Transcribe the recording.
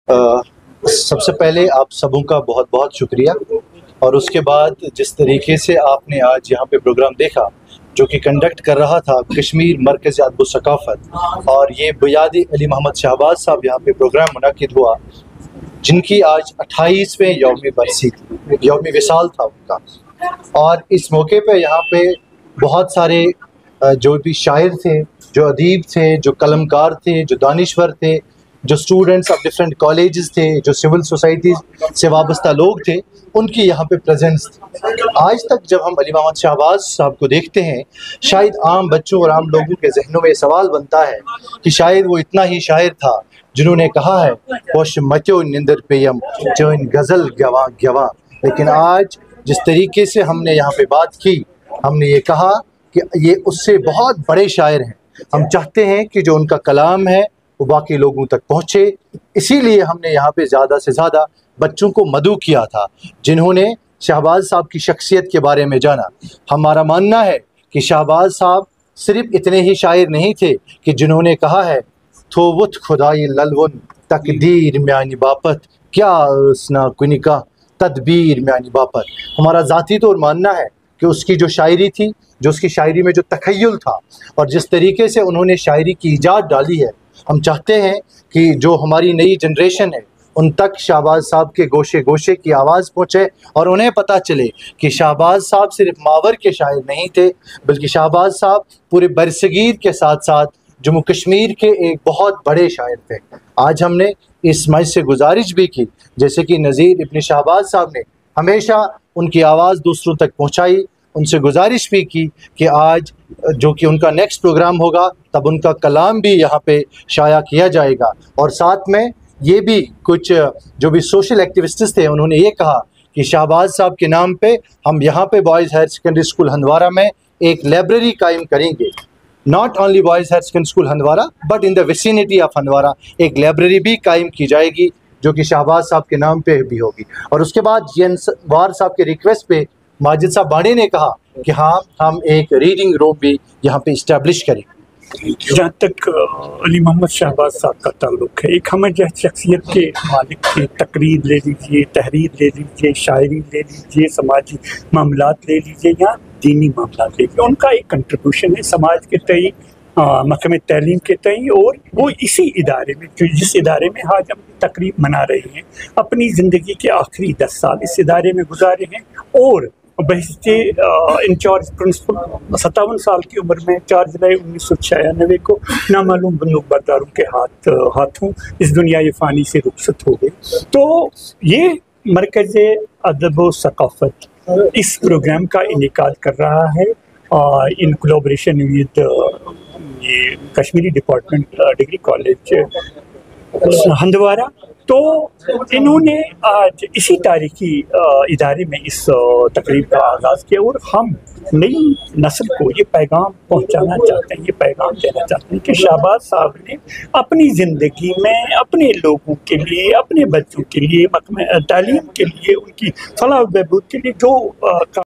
सबसे पहले आप सबों का बहुत बहुत शुक्रिया। और उसके बाद जिस तरीके से आपने आज यहाँ पे प्रोग्राम देखा जो कि कंडक्ट कर रहा था कश्मीर मरकज़ अदब व सकाफ़त, और ये बुनियादी अली मोहम्मद शहबाज साहब यहाँ पे प्रोग्राम मुनक़िद हुआ जिनकी आज 28वें यौम बरसी थी, यौम विसाल था उनका। और इस मौके पे यहाँ पे बहुत सारे जो भी शायर थे, जो अदीब थे, जो कलमकार थे, जो दानिश्वर थे, जो स्टूडेंट्स ऑफ डिफरेंट कॉलेजेस थे, जो सिविल सोसाइटी से वाबस्ता लोग थे, उनकी यहाँ पे प्रेजेंस थी। आज तक जब हम अली मोहम्मद शहबाज साहब को देखते हैं, शायद आम बच्चों और आम लोगों के जहनों में सवाल बनता है कि शायद वो इतना ही शायर था जिन्होंने कहा है पोश मचो निंदर पेयम जो इन गज़ल गवा गवा। लेकिन आज जिस तरीके से हमने यहाँ पे बात की, हमने ये कहा कि ये उससे बहुत बड़े शायर हैं। हम चाहते हैं कि जो उनका कलाम है वो बाकी लोगों तक पहुँचे, इसीलिए हमने यहाँ पे ज़्यादा से ज़्यादा बच्चों को मदऊ किया था जिन्होंने शहबाज साहब की शख्सियत के बारे में जाना। हमारा मानना है कि शहबाज साहब सिर्फ इतने ही शायर नहीं थे कि जिन्होंने कहा है थोवत खुदाई ललवन तकदीर म्यानी बापत क्या उसना कुनिका तदबीर म्यानी बापत। हमारा ज़ाती तौर मानना है कि उसकी जो शायरी थी, जो उसकी शायरी में जो तख़य्युल था और जिस तरीके से उन्होंने शायरी की ईजाद डाली है, हम चाहते हैं कि जो हमारी नई जनरेशन है उन तक शहबाज साहब के गोशे गोशे की आवाज़ पहुँचे और उन्हें पता चले कि शहबाज साहब सिर्फ मावर के शायर नहीं थे, बल्कि शहबाज साहब पूरे बरसगीर के साथ साथ जम्मू कश्मीर के एक बहुत बड़े शायर थे। आज हमने इस मंच से गुजारिश भी की, जैसे कि नज़ीर इब्न शहबाज साहब ने हमेशा उनकी आवाज़ दूसरों तक पहुँचाई, उनसे गुजारिश भी की कि आज जो कि उनका नेक्स्ट प्रोग्राम होगा तब उनका कलाम भी यहाँ पे शाया किया जाएगा। और साथ में ये भी कुछ जो भी सोशल एक्टिविस्ट्स थे उन्होंने ये कहा कि शहबाज साहब के नाम पे हम यहाँ पे boys higher secondary school Handwara में एक लाइब्रेरी कायम करेंगे। Not only boys higher secondary school Handwara but in the vicinity of Handwara एक लाइब्रेरी भी कायम की जाएगी जो कि शहबाज साहब के नाम पे भी होगी। और उसके बाद वार साहब के रिक्वेस्ट पे माजिद साहब बाणी ने कहा कि हाँ हम एक रीडिंग रूम भी यहाँ पे इस्टेब्लिश करें। जहाँ तक अली मोहम्मद शहबाज साहब का ताल्लुक़ है, एक हमें जह शख्सियत के मालिक थे। तकरीर ले लीजिए, तहरीर ले लीजिए, शायरी ले लीजिए, समाजी मामलात ले लीजिए या दीनी मामलात ले लीजिए, उनका एक कंट्रीब्यूशन है समाज के तई, महकमे तैलीम के तई। और वो इसी इदारे में जिस इदारे में आज हम तकरीब मना रहे हैं, अपनी ज़िंदगी के आखिरी 10 साल इस इदारे में गुजारे हैं। और बहिस्ते इंचार्ज प्रिंसिपल 57 साल की उम्र में 4 जुलाई 1996 को नामालूम बंदूक बरदारों के हाथों इस दुनिया ये फ़ानी से रुखसत हो गए। तो ये मरकज़ अदब व सकाफ़त इस प्रोग्राम का इनेकाद कर रहा है इन कोलैबोरेशन विद ये Kashmiri department degree college Handwara. तो इन्होंने आज इसी तारीखी इदारे में इस तकरीब का आगाज़ किया और हम नई नस्ल को ये पैगाम पहुंचाना चाहते हैं, ये पैगाम देना चाहते हैं कि शहबाज साहब ने अपनी ज़िंदगी में अपने लोगों के लिए, अपने बच्चों के लिए, महकमे तालीम के लिए, उनकी फलाह व बहबूद के लिए जो